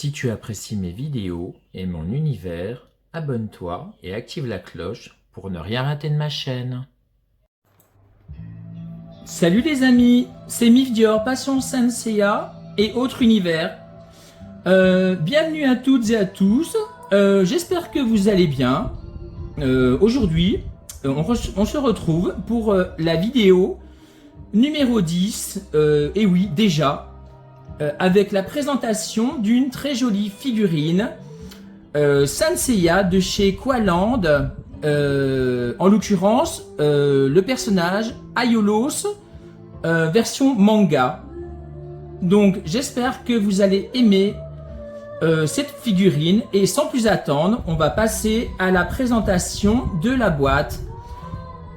Si tu apprécies mes vidéos et mon univers, abonne-toi et active la cloche pour ne rien rater de ma chaîne. Salut les amis, c'est Mif Dior, Passion Senseiya et autres univers. Bienvenue à toutes et à tous, j'espère que vous allez bien. Aujourd'hui, on se retrouve pour la vidéo numéro 10, et oui déjà, avec la présentation d'une très jolie figurine Senseiya de chez Qualand, en l'occurrence le personnage Aiolos version manga. Donc j'espère que vous allez aimer cette figurine et sans plus attendre, on va passer à la présentation de la boîte.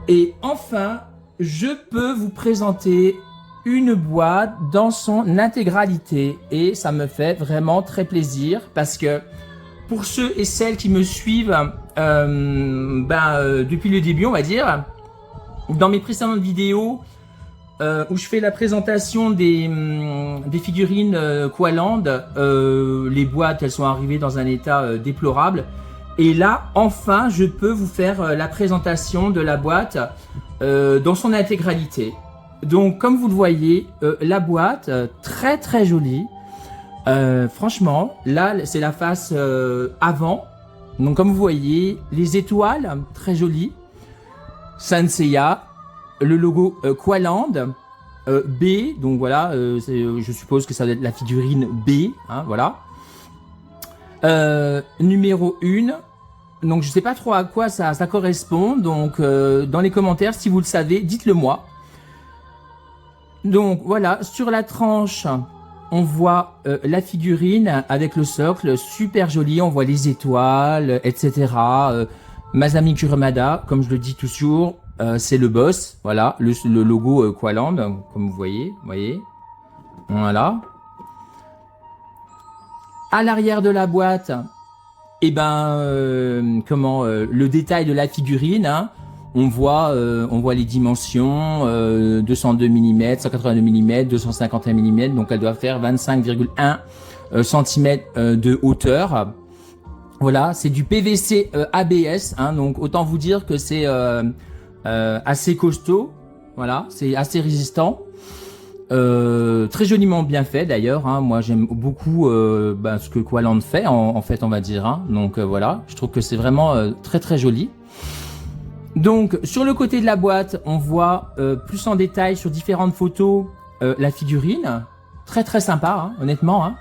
Et enfin, je peux vous présenter une boîte dans son intégralité et ça me fait vraiment très plaisir parce que pour ceux et celles qui me suivent depuis le début, on va dire, dans mes précédentes vidéos où je fais la présentation des figurines Qualand, les boîtes elles sont arrivées dans un état déplorable et là enfin je peux vous faire la présentation de la boîte dans son intégralité. Donc comme vous le voyez, la boîte très très jolie. Franchement, là c'est la face avant. Donc comme vous voyez, les étoiles très jolies. Senseiya, le logo Qualand, B. Donc voilà, je suppose que ça doit être la figurine B. Hein, voilà. Numéro 1. Donc je sais pas trop à quoi ça correspond. Donc dans les commentaires, si vous le savez, dites-le moi. Donc voilà, sur la tranche, on voit la figurine avec le socle, super joli, on voit les étoiles, etc. Masami Kurumada, comme je le dis toujours, c'est le boss, voilà, le logo Qualand, comme vous voyez, voilà. À l'arrière de la boîte, et le détail de la figurine, hein. On voit les dimensions, 202 mm, 182 mm, 251 mm, donc elle doit faire 25,1 cm de hauteur. Voilà, c'est du PVC ABS, hein, donc autant vous dire que c'est assez costaud, voilà, c'est assez résistant. Très joliment bien fait d'ailleurs, hein. Moi j'aime beaucoup ce que Qualand fait en fait on va dire, hein. Donc voilà, je trouve que c'est vraiment très très joli. Donc sur le côté de la boîte, on voit plus en détail sur différentes photos la figurine, très très sympa, hein, honnêtement, hein.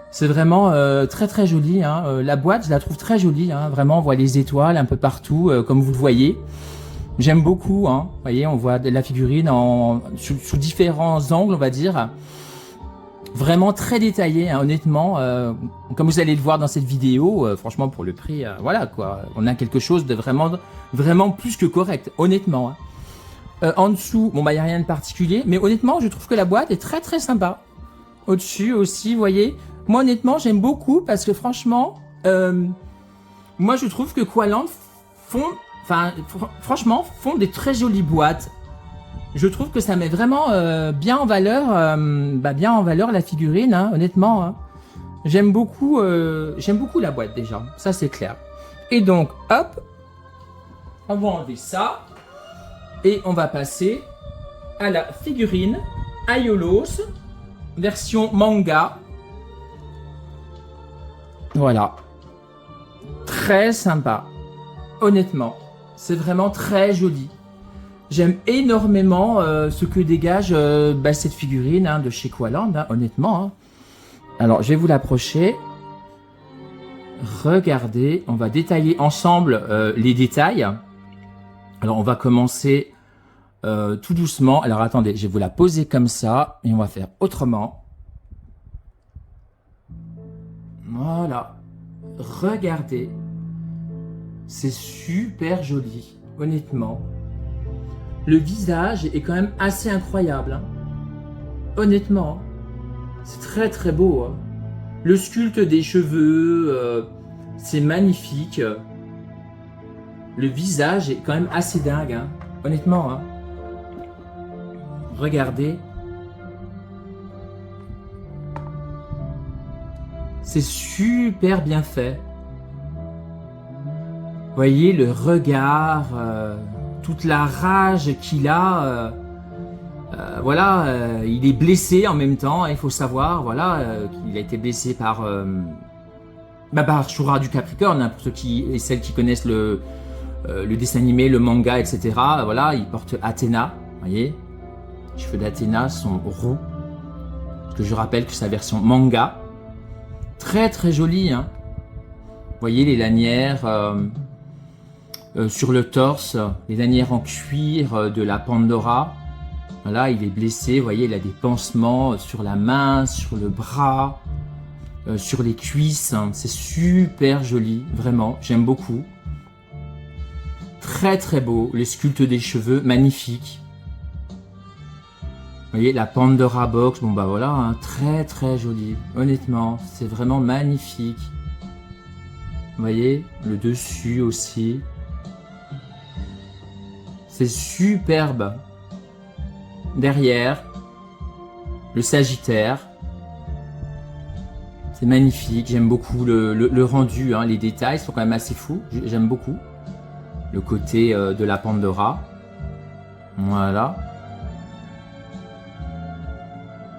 C'est vraiment très très joli, hein. La boîte je la trouve très jolie, hein. Vraiment on voit les étoiles un peu partout comme vous le voyez. J'aime beaucoup, hein. Vous voyez, on voit la figurine sous différents angles, on va dire. Vraiment très détaillé, hein, honnêtement. Comme vous allez le voir dans cette vidéo, franchement pour le prix, voilà quoi. On a quelque chose de vraiment plus que correct, honnêtement. Hein. En dessous, bon il n'y a rien de particulier, mais honnêtement je trouve que la boîte est très très sympa. Au-dessus aussi, vous voyez. Moi honnêtement j'aime beaucoup parce que franchement, moi je trouve que Qualand font des très jolies boîtes. Je trouve que ça met vraiment bien en valeur la figurine, hein, honnêtement. Hein. J'aime beaucoup la boîte déjà, ça c'est clair. Et donc, hop, on va enlever ça et on va passer à la figurine Aiolos version manga. Voilà, très sympa, honnêtement, c'est vraiment très joli. J'aime énormément ce que dégage cette figurine, hein, de chez Qualand, hein, honnêtement. Hein. Alors, je vais vous l'approcher. Regardez, on va détailler ensemble les détails. Alors, on va commencer tout doucement. Alors, attendez, je vais vous la poser comme ça et on va faire autrement. Voilà. Regardez. C'est super joli, honnêtement. Le visage est quand même assez incroyable, hein. Honnêtement, c'est très très beau, hein. Le sculpte des cheveux, c'est magnifique. Le visage est quand même assez dingue, hein. Honnêtement, hein. Regardez. C'est super bien fait. Vous voyez le regard, toute la rage qu'il a. Voilà, il est blessé en même temps. Il faut savoir, voilà, qu'il a été blessé par Shura du Capricorne, hein, pour ceux qui et celles qui connaissent le dessin animé, le manga, etc. Voilà, il porte Athéna. Vous voyez, les cheveux d'Athéna sont roux. Parce que je rappelle que c'est la version manga. Très très jolie, hein. Vous voyez les lanières sur le torse, les lanières en cuir de la Pandora. Voilà, il est blessé, vous voyez, il a des pansements sur la main, sur le bras, sur les cuisses. Hein. C'est super joli, vraiment, j'aime beaucoup. Très très beau, les sculptes des cheveux, magnifiques. Vous voyez, la Pandora Box, bon bah voilà, hein, très très joli. Honnêtement, c'est vraiment magnifique. Vous voyez, le dessus aussi. C'est superbe. Derrière, le Sagittaire. C'est magnifique, j'aime beaucoup le rendu, hein, les détails sont quand même assez fous, j'aime beaucoup. Le côté de la Pandora. Voilà.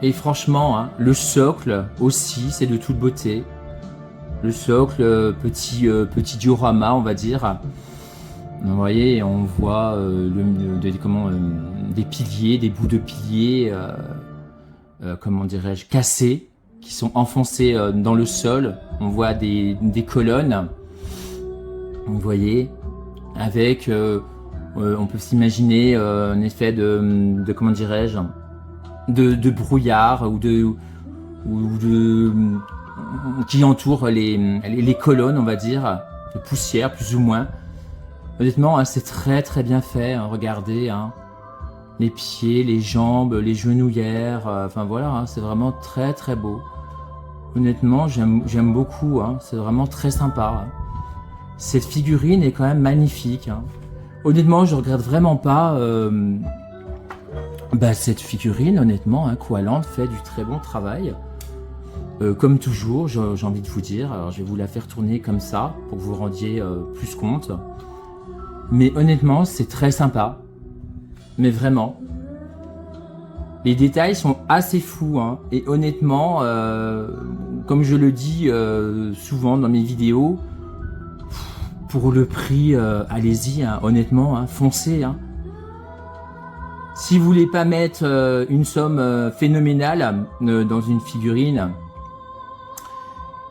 Et franchement, hein, le socle aussi, c'est de toute beauté. Le socle, petit diorama, on va dire. Vous voyez, on voit des piliers, des bouts de piliers, comment dirais-je, cassés, qui sont enfoncés dans le sol. On voit des colonnes, vous voyez, avec, on peut s'imaginer un effet de comment dirais-je, de brouillard ou de qui entoure les colonnes, on va dire, de poussière plus ou moins. Honnêtement, hein, c'est très très bien fait, hein, regardez, hein, les pieds, les jambes, les genouillères, enfin voilà, hein, c'est vraiment très très beau. Honnêtement, j'aime beaucoup, hein, c'est vraiment très sympa. Hein. Cette figurine est quand même magnifique. Hein. Honnêtement, je regrette vraiment pas cette figurine, honnêtement, hein, Koaland fait du très bon travail. Comme toujours, j'ai envie de vous dire, alors je vais vous la faire tourner comme ça, pour que vous vous rendiez plus compte. Mais honnêtement, c'est très sympa. Mais vraiment. Les détails sont assez fous. Hein. Et honnêtement, comme je le dis souvent dans mes vidéos, pour le prix, allez-y, hein, honnêtement, hein, foncez. Hein. Si vous voulez pas mettre une somme phénoménale dans une figurine,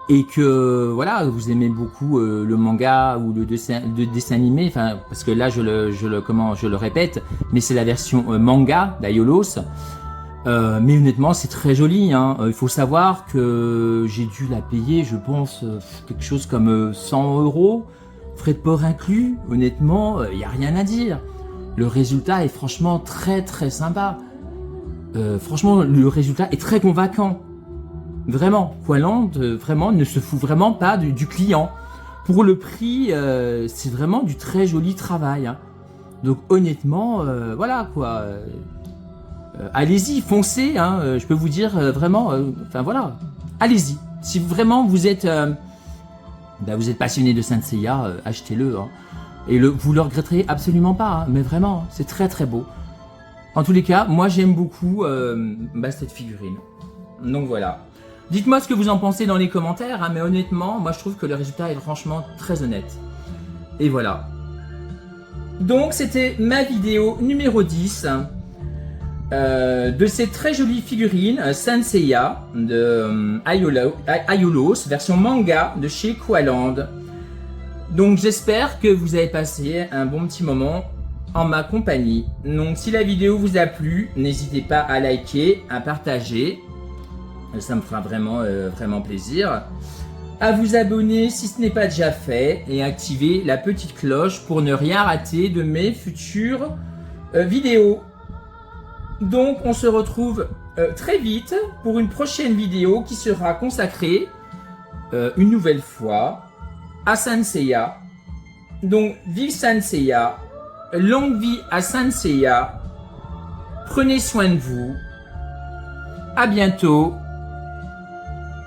et que voilà, vous aimez beaucoup le manga ou le dessin animé, enfin parce que là je le répète, mais c'est la version manga d'Aiolos. Mais honnêtement, c'est très joli. Hein. Il faut savoir que j'ai dû la payer, je pense, quelque chose comme 100 €, frais de port inclus. Honnêtement, il n'y a rien à dire. Le résultat est franchement très très sympa. Franchement, le résultat est très convaincant. Vraiment, Koaland, vraiment, ne se fout vraiment pas du client. Pour le prix, c'est vraiment du très joli travail. Hein. Donc honnêtement, voilà quoi. Allez-y, foncez. Hein, je peux vous dire vraiment, enfin voilà, allez-y. Si vraiment vous êtes passionné de Saint Seiya, achetez-le. Hein. Et vous le regretterez absolument pas. Hein, mais vraiment, c'est très très beau. En tous les cas, moi j'aime beaucoup cette figurine. Donc voilà. Dites-moi ce que vous en pensez dans les commentaires, hein, mais honnêtement, moi je trouve que le résultat est franchement très honnête. Et donc c'était ma vidéo numéro 10 de cette très jolie figurine Saint Seiya de Aiolos, version manga de chez Koaland. Donc j'espère que vous avez passé un bon petit moment en ma compagnie. Donc si la vidéo vous a plu, n'hésitez pas à liker, à partager. Ça me fera vraiment, vraiment plaisir. À vous abonner si ce n'est pas déjà fait et activer la petite cloche pour ne rien rater de mes futures vidéos. Donc on se retrouve très vite pour une prochaine vidéo qui sera consacrée une nouvelle fois à Saint Seiya. Donc vive Saint Seiya, longue vie à Saint Seiya, prenez soin de vous, à bientôt.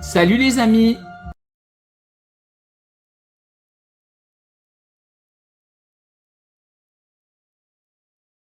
Salut les amis!